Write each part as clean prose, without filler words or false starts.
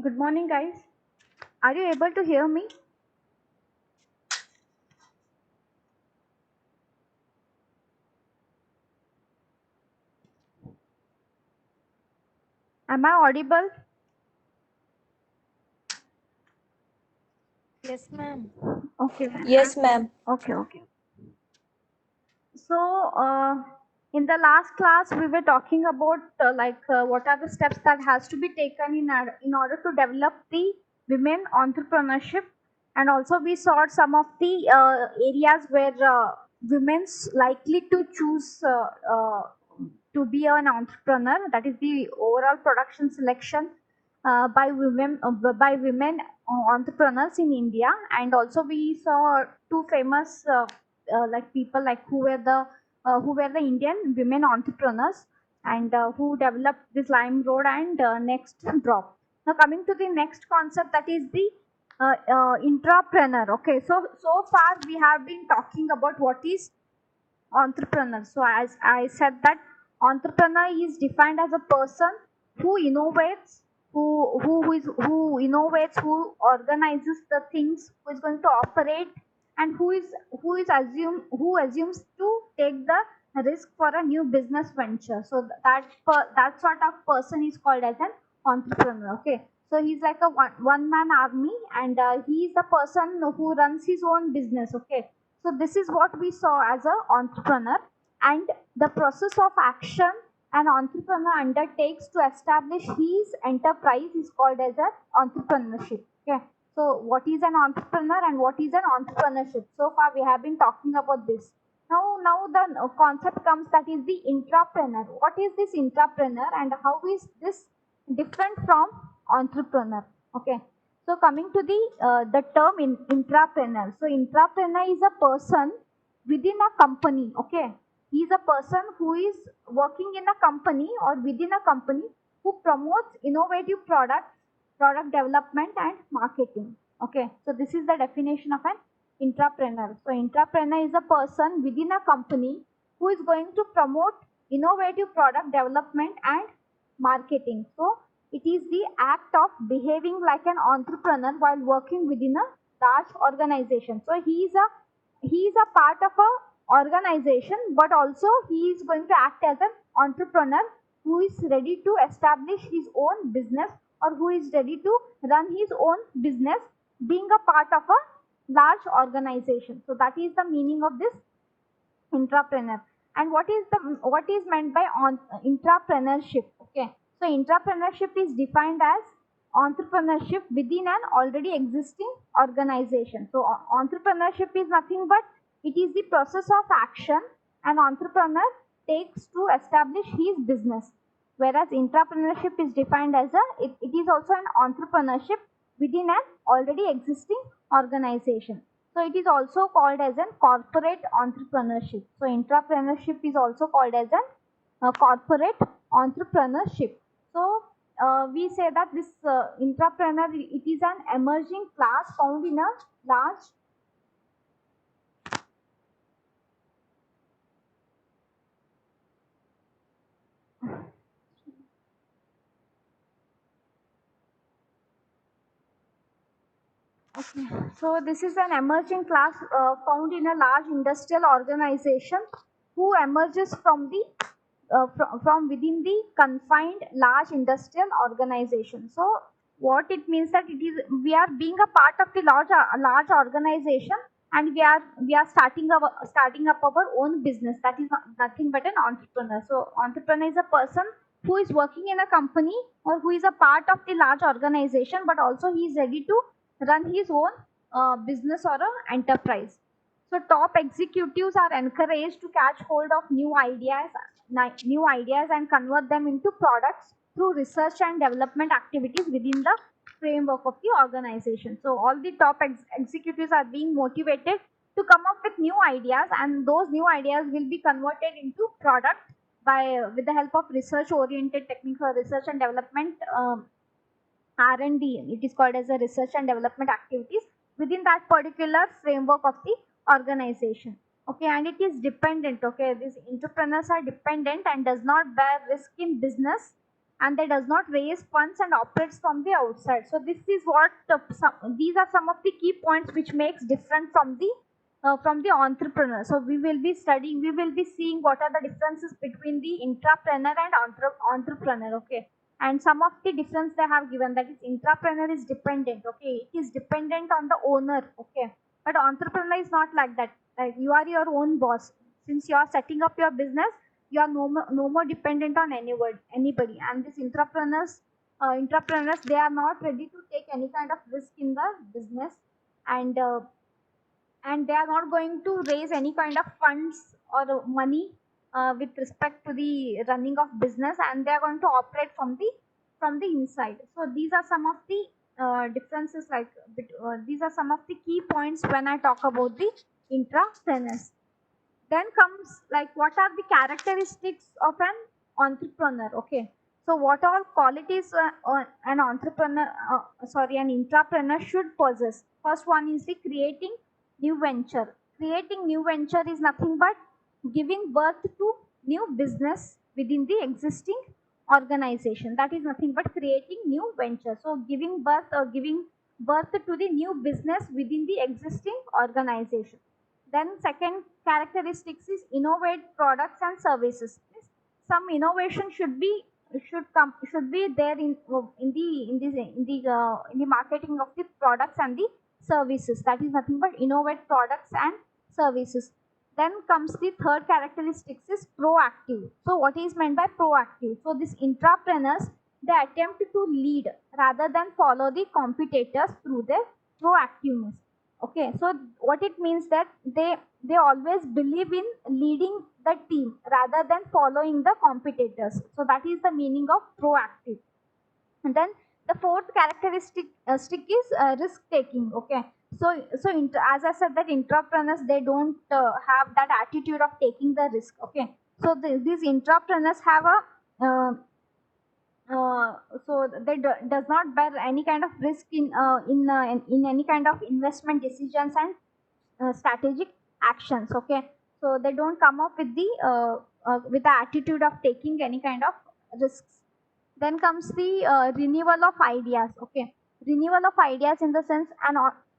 Good morning, guys. Are you able to hear me? Am I audible? Yes, ma'am. Okay, then. Yes, ma'am. Okay. So, in the last class, we were talking about what are the steps that has to be taken in order to develop the women entrepreneurship, and also we saw some of the areas where women's likely to choose to be an entrepreneur. That is the overall production selection by women entrepreneurs in India, and also we saw two famous like people like who were the Indian women entrepreneurs and who developed this Lime Road and Next Drop. Now coming to the next concept, that is the intrapreneur. Okay, so far we have been talking about what is entrepreneur. So as I said that entrepreneur is defined as a person who innovates, who innovates, who organizes the things, who is going to operate, and who assumes to take the risk for a new business venture. So that sort of person is called as an entrepreneur. Okay. So he's like a one man army, and he is the person who runs his own business. Okay, so this is what we saw as an entrepreneur, and the process of action an entrepreneur undertakes to establish his enterprise is called as an entrepreneurship. Okay. So what is an entrepreneur and what is an entrepreneurship? So far we have been talking about this. Now the concept comes, that is the intrapreneur. What is this intrapreneur and how is this different from entrepreneur? Okay. So coming to the term intrapreneur. So intrapreneur is a person within a company. Okay, he is a person who is working in a company or within a company who promotes innovative products, product development and marketing. Okay, so this is the definition of an intrapreneur. So intrapreneur is a person within a company who is going to promote innovative product development and marketing. So it is the act of behaving like an entrepreneur while working within a large organization. So he is a part of a organization, but also he is going to act as an entrepreneur who is ready to establish his own business or who is ready to run his own business being a part of a large organization. So that is the meaning of this intrapreneur. And what is meant by intrapreneurship? Okay, so intrapreneurship is defined as entrepreneurship within an already existing organization. So entrepreneurship is nothing but it is the process of action an entrepreneur takes to establish his business, whereas intrapreneurship is defined as it is also an entrepreneurship within an already existing organization. So it is also called as an corporate entrepreneurship. So intrapreneurship is also called as an corporate entrepreneurship. So we say that this intrapreneur, it is an emerging class found in a large. Okay. So this is an emerging class found in a large industrial organization who emerges from the from within the confined large industrial organization. So what it means that it is we are being a part of the large organization, and we are starting up our own business. That is nothing but an entrepreneur. So entrepreneur is a person who is working in a company or who is a part of the large organization, but also he is ready to run his own business or a enterprise. So top executives are encouraged to catch hold of new ideas and convert them into products through research and development activities within the framework of the organization. So all the top executives are being motivated to come up with new ideas, and those new ideas will be converted into product by with the help of research oriented technical research and development R&D. It is called as a research and development activities within that particular framework of the organization. Okay, and it is dependent. Okay, these entrepreneurs are dependent and does not bear risk in business and they does not raise funds and operates from the outside. So this is what these are some of the key points which makes different from the entrepreneur. So we will be studying, we will be seeing what are the differences between the intrapreneur and entrepreneur. Okay, and some of the difference they have given, that is intrapreneur is dependent. Okay, it is dependent on the owner. Okay, but entrepreneur is not like that. Like you are your own boss. Since you are setting up your business, you are no more dependent on anybody. And these entrepreneurs, they are not ready to take any kind of risk in the business, and they are not going to raise any kind of funds or money with respect to the running of business, and they are going to operate from the inside. So these are some of the differences, like these are some of the key points when I talk about the intrapreneurs. Then comes like what are the characteristics of an entrepreneur. Okay, so what all qualities an entrepreneur sorry an intrapreneur should possess. First one is the creating new venture. Creating new venture is nothing but giving birth to new business within the existing organization. That is nothing but creating new venture. So giving birth to the new business within the existing organization. Then second characteristics is innovate products and services. Means some innovation should be there in the marketing of the products and the services. That is nothing but innovate products and services. Then comes the third characteristics is proactive. So what is meant by proactive? So these intrapreneurs, they attempt to lead rather than follow the competitors through their proactiveness. Okay, so what it means that they always believe in leading the team rather than following the competitors. So that is the meaning of proactive. And then the fourth characteristic stick is risk taking. Okay, as I said that entrepreneurs, they don't have that attitude of taking the risk. Okay, so these entrepreneurs have a uh, so they does not bear any kind of risk in any kind of investment decisions and strategic actions. Okay, so they don't come up with the attitude of taking any kind of risks. Then comes the renewal of ideas. Okay, renewal of ideas in the sense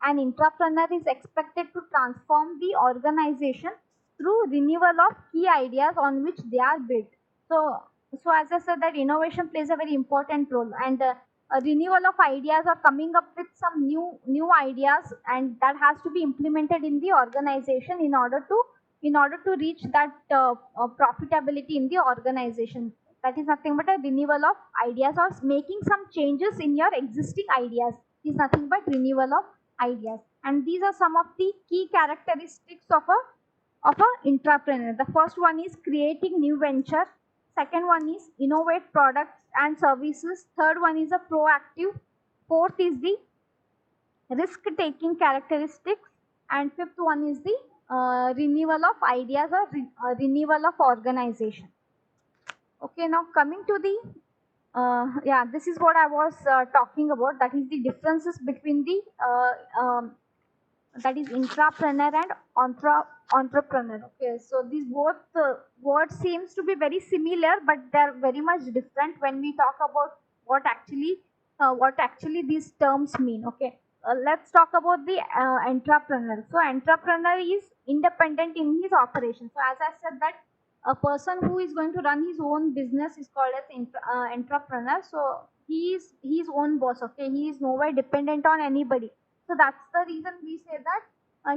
an entrepreneur is expected to transform the organization through renewal of key ideas on which they are built. So, so as I said, that innovation plays a very important role, and a renewal of ideas or coming up with some new ideas, and that has to be implemented in the organization in order to reach that profitability in the organization. That is nothing but a renewal of ideas, or making some changes in your existing ideas is nothing but renewal of ideas. And these are some of the key characteristics of a entrepreneur. The first one is creating new venture. Second one is innovate products and services. Third one is a proactive. Fourth is the risk taking characteristics, and fifth one is the renewal of ideas or renewal of organization. Okay, now coming to the yeah, this is what I was talking about. That is the differences between the that is intrapreneur and entrepreneur. Okay, so these both words seems to be very similar, but they're very much different when we talk about what actually these terms mean. Okay, let's talk about the entrepreneur. So entrepreneur is independent in his operation. So as I said that a person who is going to run his own business is called as entrepreneur. So he is own boss. Okay, he is nowhere dependent on anybody. So that's the reason we say that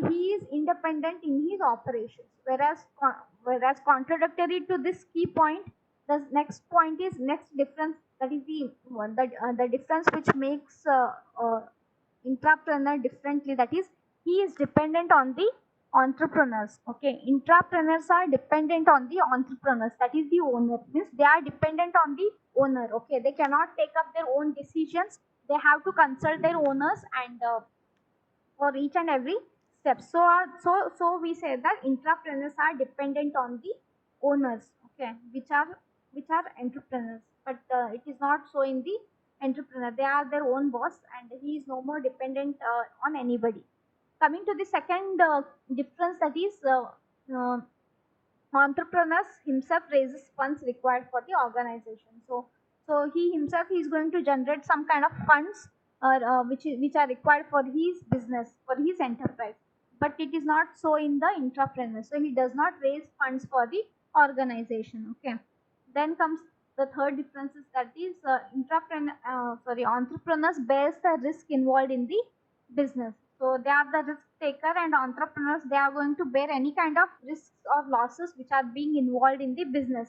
he is independent in his operations. Whereas contradictory to this key point, the next point is next difference. That is the difference which makes intrapreneur differently. That is, he is dependent on the entrepreneurs. Okay, intrapreneurs are dependent on the entrepreneurs. That is the owner. Means they are dependent on the owner. Okay, they cannot take up their own decisions. They have to consult their owners and for each and every step. So we say that intrapreneurs are dependent on the owners. Okay, which are entrepreneurs, but it is not so in the entrepreneur. They are their own boss, and he is no more dependent on anybody. Coming to the second difference, that is entrepreneurs himself raises funds required for the organization. So So he himself is going to generate some kind of funds which are required for his business, for his enterprise. But it is not so in the intrapreneur. So he does not raise funds for the organization. Okay. Then comes the third difference is that is entrepreneurs bears the risk involved in the business. So they are the risk taker, and entrepreneurs, they are going to bear any kind of risks or losses which are being involved in the business.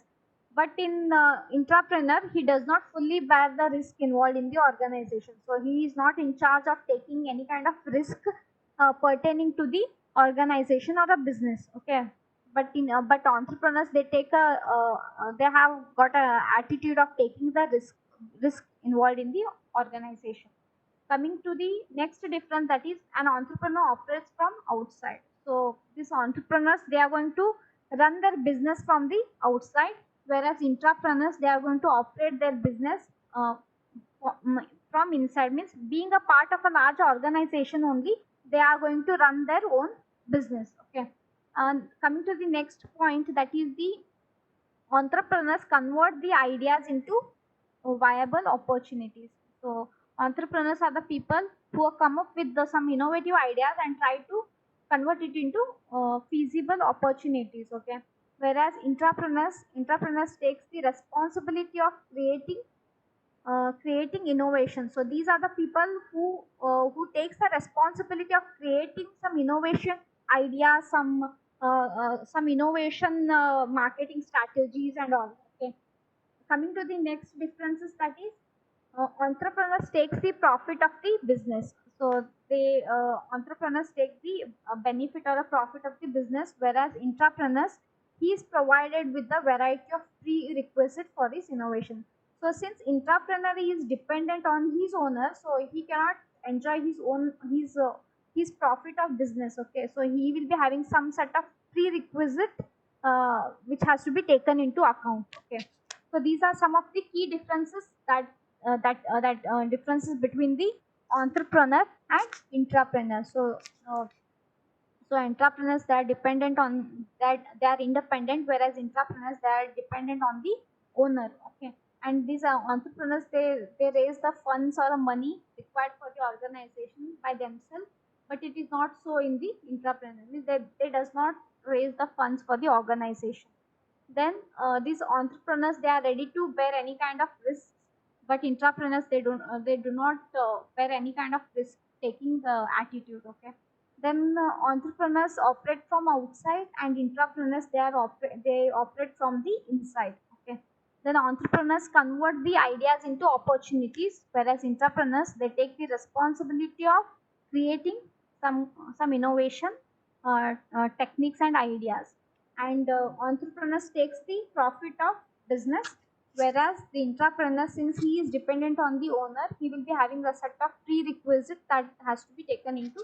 But in intrapreneur, he does not fully bear the risk involved in the organization. So he is not in charge of taking any kind of risk pertaining to the organization or a business. Okay. But entrepreneurs, they take a they have got a attitude of taking the risk involved in the organization. Coming to the next difference, that is an entrepreneur operates from outside. So these entrepreneurs, they are going to run their business from the outside, whereas intrapreneurs, they are going to operate their business from inside. Means being a part of a large organization only, they are going to run their own business. Okay. And coming to the next point, that is the entrepreneurs convert the ideas into viable opportunities. So entrepreneurs are the people who have come up with some innovative ideas and try to convert it into feasible opportunities. Okay. Whereas entrepreneurs takes the responsibility of creating innovation. So these are the people who takes the responsibility of creating some innovation ideas, some innovation marketing strategies and all. Okay. Coming to the next differences, that is entrepreneurs takes the profit of the business. So they entrepreneurs take the benefit or the profit of the business, whereas intrapreneurs, he is provided with the variety of prerequisite for his innovation. So since intrapreneur is dependent on his owner, so he cannot enjoy his profit of business. Okay. So he will be having some set of prerequisite which has to be taken into account. Okay. So these are some of the key differences that differences between the entrepreneur and intrapreneur. Uh, so entrepreneurs, they are dependent on that, they are independent, whereas intrapreneurs, they are dependent on the owner. Okay. And these are entrepreneurs, they raise the funds or the money required for the organization by themselves, but it is not so in the intrapreneur. Means they does not raise the funds for the organization. Then these entrepreneurs, they are ready to bear any kind of risks, but intrapreneurs, they do not bear any kind of risk taking the attitude. Okay. Then entrepreneurs operate from outside, and intrapreneurs, they operate from the inside. Okay. Then entrepreneurs convert the ideas into opportunities, whereas intrapreneurs, they take the responsibility of creating some innovation techniques and ideas. And entrepreneurs takes the profit of business, whereas the intrapreneur, since he is dependent on the owner, he will be having a set of prerequisites that has to be taken into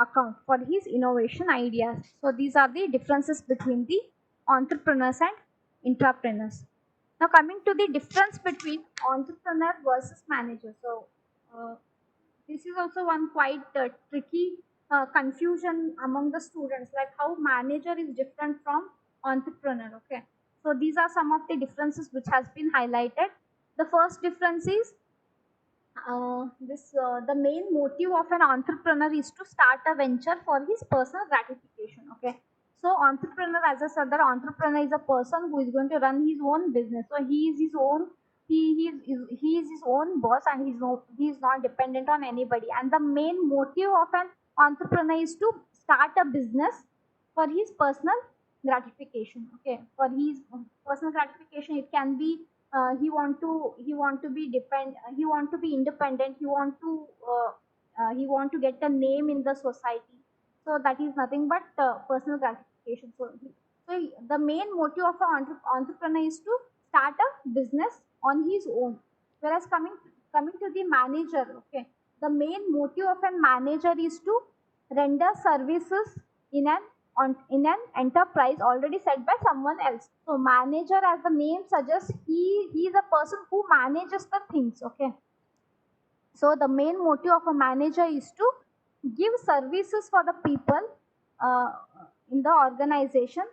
account for his innovation ideas. So these are the differences between the entrepreneurs and intrapreneurs. Now coming to the difference between entrepreneur versus manager. So uh, this is also one quite tricky confusion among the students, like how manager is different from entrepreneur. Okay. So these are some of the differences which has been highlighted. The first difference is this the main motive of an entrepreneur is to start a venture for his personal gratification. Okay. So entrepreneur, as I said, that entrepreneur is a person who is going to run his own business. So he is his own, he is his own boss, and he is not dependent on anybody. And the main motive of an entrepreneur is to start a business for his personal gratification. Okay. For his personal gratification, it can be he want to be he want to be independent, he want to get a name in the society. So that is nothing but personal gratification. The main motive of an entrepreneur is to start a business on his own. Whereas coming to the manager. Okay. The main motive of a manager is to render services in an enterprise already set by someone else. So manager, as the name suggests, he is a person who manages the things. Okay. So the main motive of a manager is to give services for the people uh, in the organization,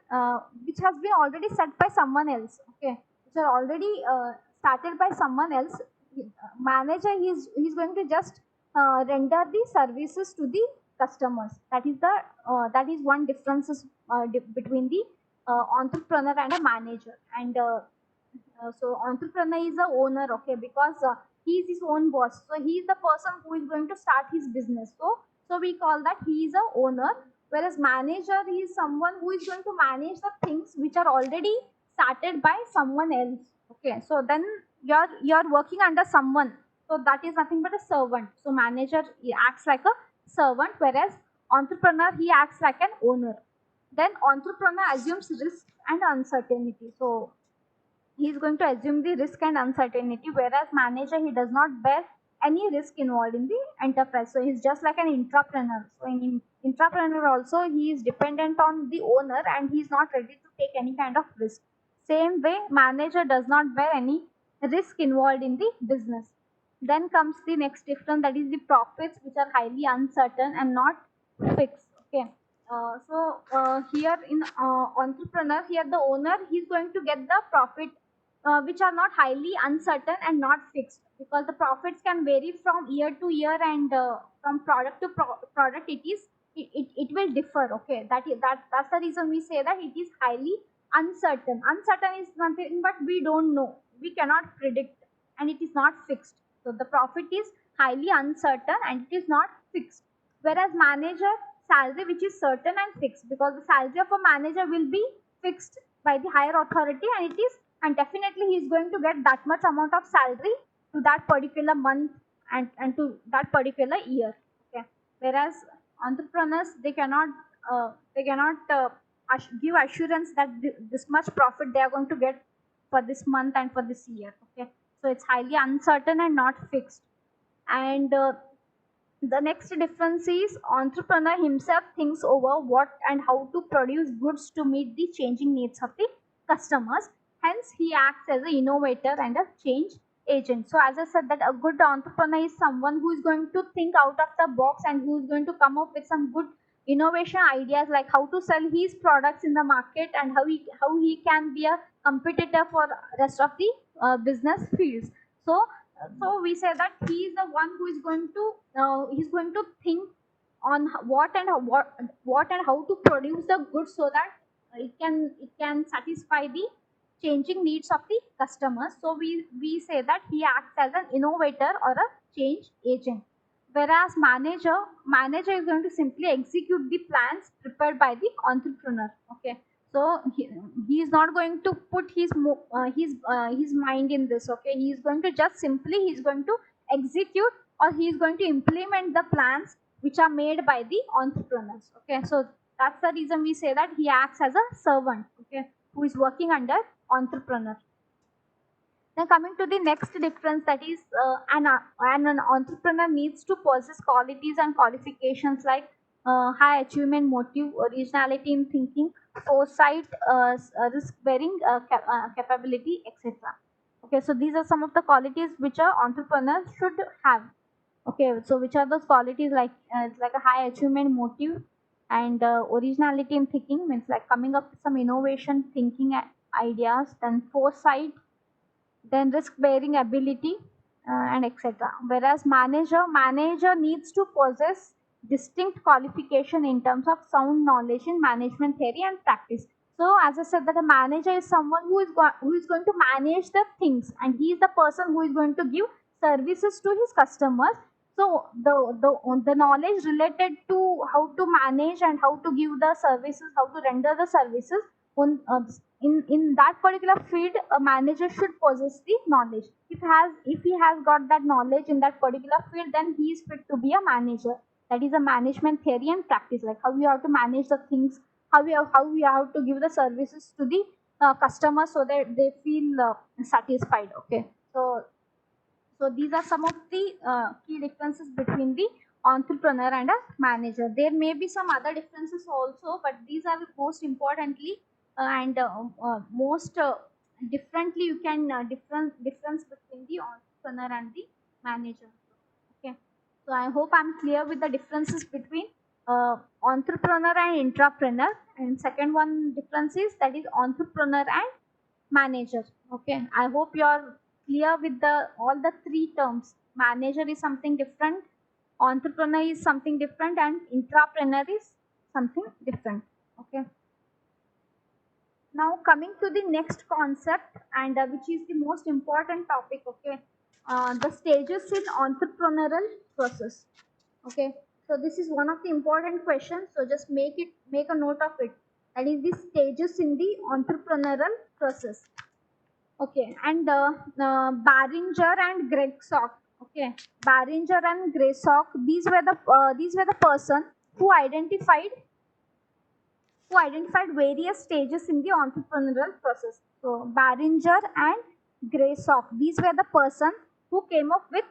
which has been already set by someone else. Okay. Which are already started by someone else. Manager, he's going to just render the services to the customers. That is one difference between the entrepreneur and a manager. And so entrepreneur is the owner, okay, because he is his own boss. So he is the person who is going to start his business. So we call that he is a owner. Whereas manager is someone who is going to manage the things which are already started by someone else. Okay, so then you're working under someone. So that is nothing but a servant. So manager, he acts like a servant, whereas entrepreneur, he acts like an owner. Then entrepreneur assumes risk and uncertainty. So he is going to assume the risk and uncertainty, whereas manager, he does not bear any risk involved in the enterprise. So he's just like an intrapreneur. So in intrapreneur also, he is dependent on the owner and he is not ready to take any kind of risk. Same way, manager does not bear any risk involved in the business. Then comes the next difference, that is the profits, which are highly uncertain and not fixed. Okay. Here in entrepreneur, here the owner, he's going to get the profit, which are not highly uncertain and not fixed, because the profits can vary from year to year, and from product to product, it will differ. Okay, that's the reason we say that it is highly uncertain. Uncertain is nothing but we don't know, we cannot predict, and it is not fixed. So the profit is highly uncertain and it is not fixed. Whereas manager, salary which is certain and fixed, because the salary of a manager will be fixed by the higher authority, and definitely he is going to get that much amount of salary to that particular month, and to that particular year. Okay. Whereas entrepreneurs, they cannot give assurance that this much profit they are going to get for this month and for this year. Okay. So it's highly uncertain and not fixed. And the next difference is entrepreneur himself thinks over what and how to produce goods to meet the changing needs of the customers. Hence, he acts as an innovator and a change agent. So, as I said, that a good entrepreneur is someone who is going to think out of the box and who is going to come up with some good innovation ideas, like how to sell his products in the market, and how he can be a competitor for rest of the business fields. So we say that he is the one who is going to he's going to think on what and how to produce the goods, so that it can satisfy the changing needs of the customers. So we say that he acts as an innovator or a change agent. Whereas manager is going to simply execute the plans prepared by the entrepreneur. Okay. So he is not going to put his mind in this. Okay, he is going to just simply, he is going to execute, or he is going to implement the plans which are made by the entrepreneurs. Okay, so that's the reason we say that he acts as a servant, okay, who is working under entrepreneur. Then coming to the next difference, that is an entrepreneur needs to possess qualities and qualifications like high achievement motive, originality in thinking, foresight, risk bearing capability, etc. Okay, so these are some of the qualities which a entrepreneur should have. Okay, so which are those qualities? Like it's like a high achievement motive, and originality in thinking means like coming up with some innovation thinking ideas. Then foresight, then risk bearing ability, and etc. Whereas manager needs to possess distinct qualification in terms of sound knowledge in management theory and practice. So as I said, that a manager is someone who is going to manage the things, and he is the person who is going to give services to his customers. So the knowledge related to how to manage and how to give the services, how to render the services on, in that particular field, a manager should possess the knowledge. If he has got that knowledge in that particular field, then he is fit to be a manager. That is a management theory and practice, like how we have to manage the things, how we have to give the services to the customers so that they feel satisfied. Okay, so these are some of the key differences between the entrepreneur and a manager. There may be some other differences also, but these are the most importantly and most differently you can difference between the entrepreneur and the manager. Okay, so I hope I'm clear with the differences between entrepreneur and intrapreneur. And second one difference is that is entrepreneur and manager. Okay, I hope you're clear with the all the three terms. Manager is something different, entrepreneur is something different, and intrapreneur is something different. Okay. Now coming to the next concept, and which is the most important topic. Okay, the stages in entrepreneurial process. Okay, so this is one of the important questions, so just make a note of it. That is the stages in the entrepreneurial process. Okay, and Barringer and Greg Sock. Okay, Barringer and Greg Sock, these were the person who identified various stages in the entrepreneurial process. So Barringer and Graysock, these were the person who came up with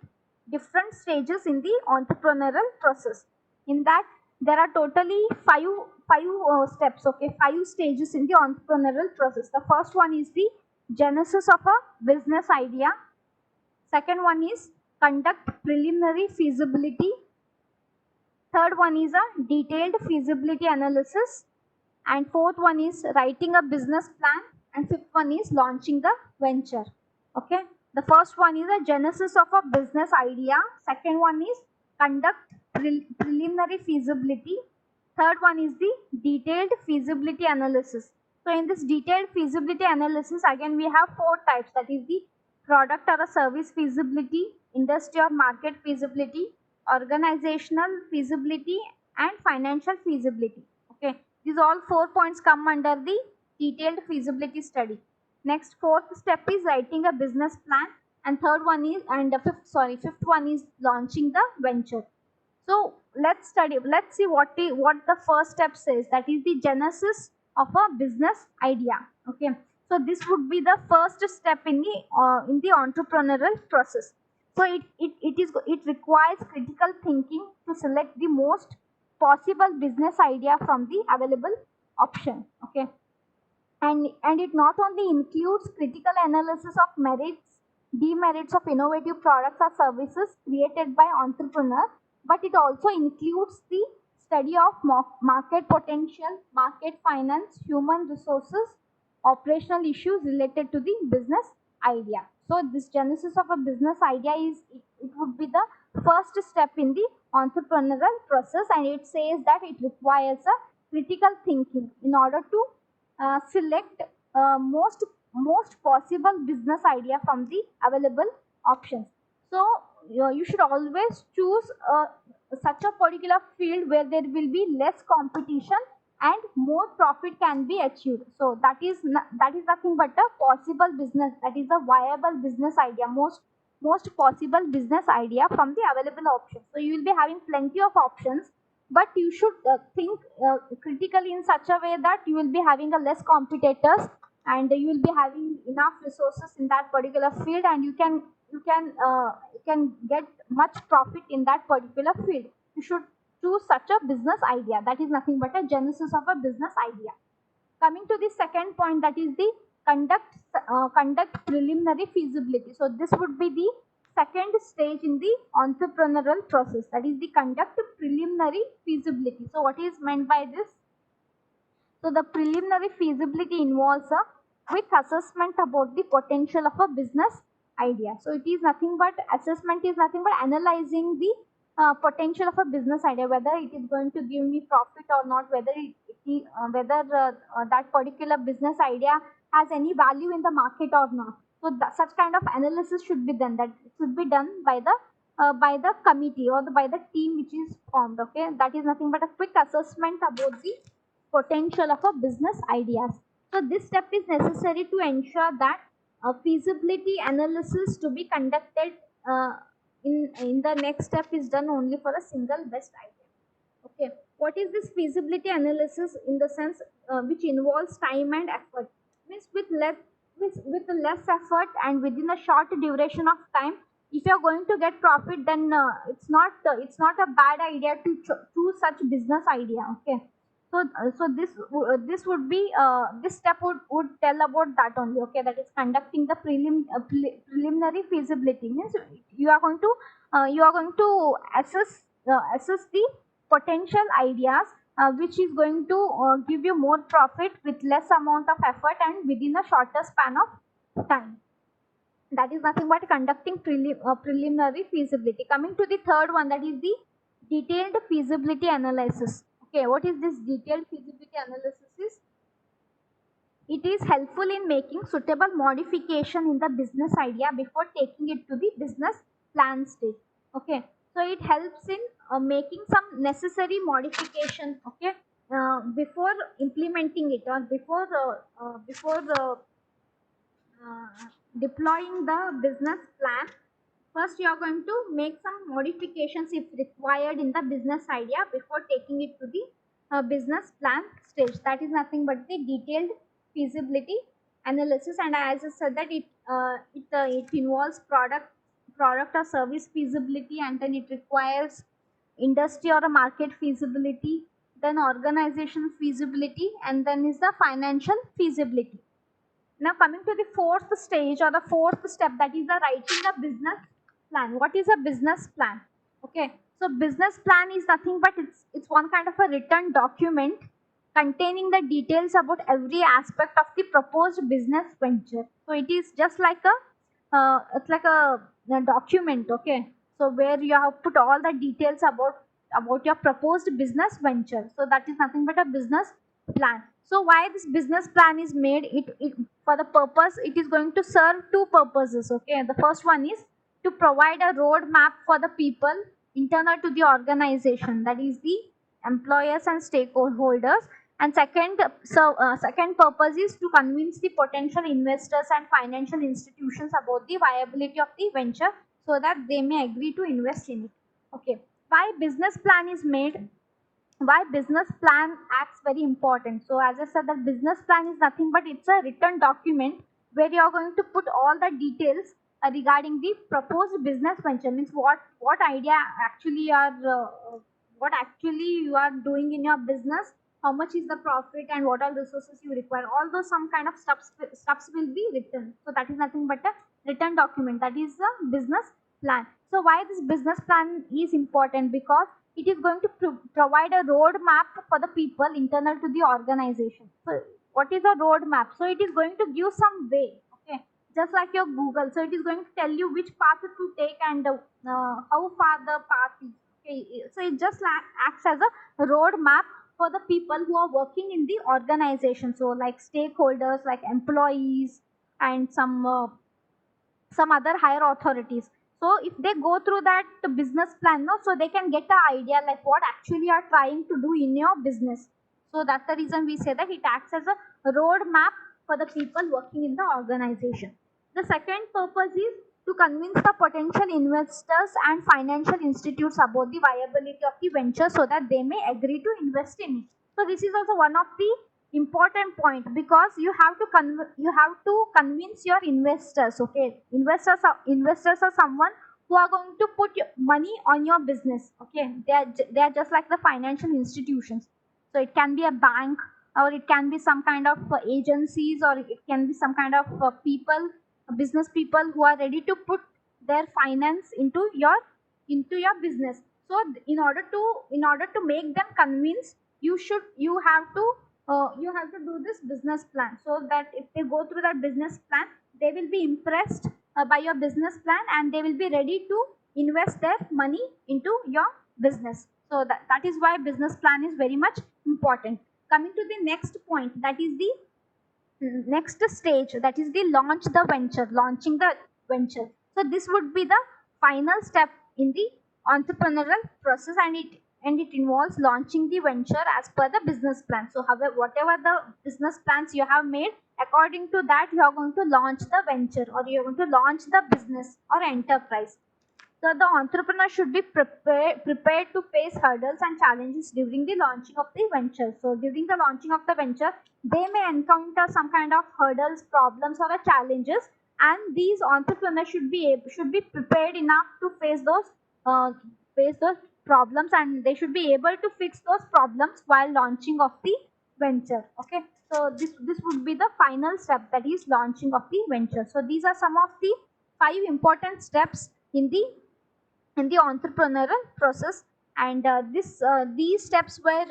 different stages in the entrepreneurial process. In that, there are totally five steps. Okay, five stages in the entrepreneurial process. The first one is the genesis of a business idea. Second one is conduct preliminary feasibility. Third one is a detailed feasibility analysis. And fourth one is writing a business plan, and fifth one is launching the venture. Okay, the first one is a genesis of a business idea. Second one is conduct preliminary feasibility. Third one is the detailed feasibility analysis. So in this detailed feasibility analysis, again we have four types, that is the product or a service feasibility, industry or market feasibility, organizational feasibility, and financial feasibility. Okay, these all 4 points come under the detailed feasibility study. Next, fourth step is writing a business plan, and third one is, and the fifth one is launching the venture. So let's see what the first step says, that is the genesis of a business idea. Okay, so this would be the first step in the entrepreneurial process. So it requires critical thinking to select the most possible business idea from the available option. Okay, and it not only includes critical analysis of merits, demerits of innovative products or services created by entrepreneur, but it also includes the study of market potential, market finance, human resources, operational issues related to the business idea. So this genesis of a business idea it would be the first step in the entrepreneurial process, and it says that it requires a critical thinking in order to select most possible business idea from the available options. So you should always choose such a particular field where there will be less competition and more profit can be achieved. So that is nothing but a possible business, that is a viable business idea, most possible business idea from the available options. So you will be having plenty of options, but you should think critically in such a way that you will be having a less competitors, and you will be having enough resources in that particular field, and you can get much profit in that particular field. You should choose such a business idea, that is nothing but a genesis of a business idea. Coming to the second point, that is the conduct preliminary feasibility. So this would be the second stage in the entrepreneurial process, that is the conduct preliminary feasibility. So what is meant by this? So the preliminary feasibility involves a quick assessment about the potential of a business idea. So it is nothing but assessment is nothing but analyzing the potential of a business idea, whether it is going to give me profit or not, whether that particular business idea has any value in the market or not. So such kind of analysis should be done. That should be done by the committee or by the team which is formed. Okay, that is nothing but a quick assessment about the potential of a business ideas. So this step is necessary to ensure that a feasibility analysis to be conducted in the next step is done only for a single best idea. Okay, what is this feasibility analysis? In the sense which involves time and effort, means with less effort and within a short duration of time. If you are going to get profit, then it's not a bad idea to choose such business idea. Okay, so this would be this step would tell about that only. Okay, that is conducting the preliminary feasibility, means you are going to assess the potential ideas which is going to give you more profit with less amount of effort and within a shorter span of time. That is nothing but conducting preliminary feasibility. Coming to the third one, that is the detailed feasibility analysis. Okay, what is this detailed feasibility analysis? Is it is helpful in making suitable modification in the business idea before taking it to the business plan stage. Okay, so it helps in making some necessary modification. Okay, before implementing it, or before deploying the business plan. First, you are going to make some modifications if required in the business idea before taking it to the business plan stage. That is nothing but the detailed feasibility analysis. And as I said, that it involves product or service feasibility, and then it requires industry or a market feasibility, then organization feasibility, and then is the financial feasibility. Now coming to the fourth stage or the fourth step, that is the writing a business plan. What is a business plan? Okay, so business plan is nothing but it's one kind of a written document containing the details about every aspect of the proposed business venture. So it is just like it's like a document. Okay, so where you have put all the details about your proposed business venture. So that is nothing but a business plan. So why this business plan is made? It for the purpose, it is going to serve two purposes. Okay, the first one is to provide a roadmap for the people internal to the organization, that is the employers and stakeholders. And second purpose is to convince the potential investors and financial institutions about the viability of the venture, so that they may agree to invest in it. Okay, why business plan is made? Why business plan acts very important? So as I said, that business plan is nothing but it's a written document where you are going to put all the details regarding the proposed business venture. Means what idea actually you are doing in your business, how much is the profit, and what all resources you require. All those some kind of steps will be written. So that is nothing but a written document, that is a business plan. So why this business plan is important? Because it is going to provide a roadmap for the people internal to the organization. So what is a roadmap? So it is going to give some way. Okay, just like your Google. So it is going to tell you which path to take, and how far the path is. Okay, so it just acts as a roadmap for the people who are working in the organization. So like stakeholders, like employees, and some other higher authorities. So if they go through that business plan, no, so they can get an idea like what actually you are trying to do in your business. So that's the reason we say that it acts as a roadmap for the people working in the organization. The second purpose is to convince the potential investors and financial institutes about the viability of the venture, so that they may agree to invest in it. So this is also one of the important point, because you have to convince your investors. Okay, investors are someone who are going to put money on your business. Okay, they are just like the financial institutions. So it can be a bank, or it can be some kind of agencies, or it can be some kind of business people who are ready to put their finance into your business. So in order to make them convince, you have to do this business plan, so that if they go through that business plan, they will be impressed by your business plan, and they will be ready to invest their money into your business. So that is why business plan is very much important. Coming to the next point, that is the next stage, that is the launching the venture. So this would be the final step in the entrepreneurial process, and it involves launching the venture as per the business plan. So however, whatever the business plans you have made, according to that you are going to launch the venture, or you are going to launch the business or enterprise. So the entrepreneur should be prepared to face hurdles and challenges during the launching of the venture. So during the launching of the venture, they may encounter some kind of hurdles, problems, or challenges, and these entrepreneurs should be prepared enough to face those problems, and they should be able to fix those problems while launching of the venture. Okay, so this would be the final step, that is launching of the venture. So these are some of the 5 important steps in the entrepreneurial process, and these steps were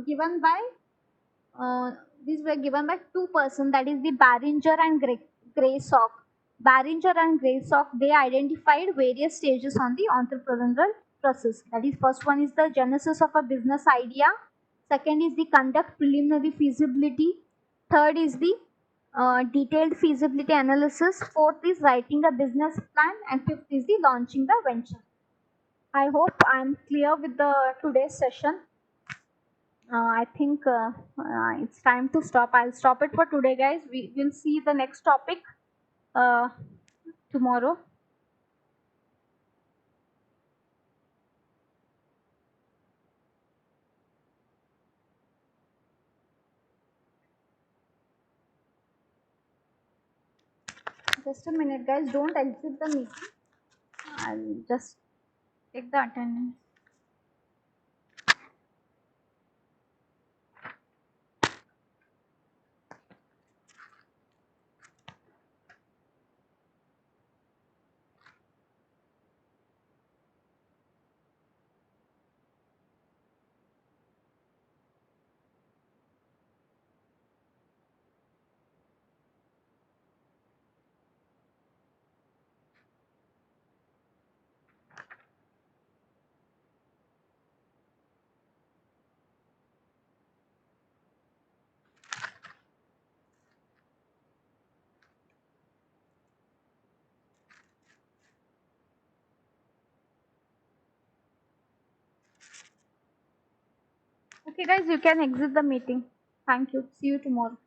given by these were given by two persons, that is the Barringer and Graysock. Barringer and Graysock, they identified various stages on the entrepreneurial process. That is, first one is the genesis of a business idea. Second is the conduct preliminary feasibility. Third is the detailed feasibility analysis. Fourth is writing a business plan, and fifth is the launching the venture. I hope I'm clear with the today's session. I think it's time to stop. I'll stop it for today, guys. We will see the next topic uh, tomorrow. Just a minute, guys. Don't exit the meeting. I'll just take the attendance. Okay, guys, you can exit the meeting. Thank you. See you tomorrow.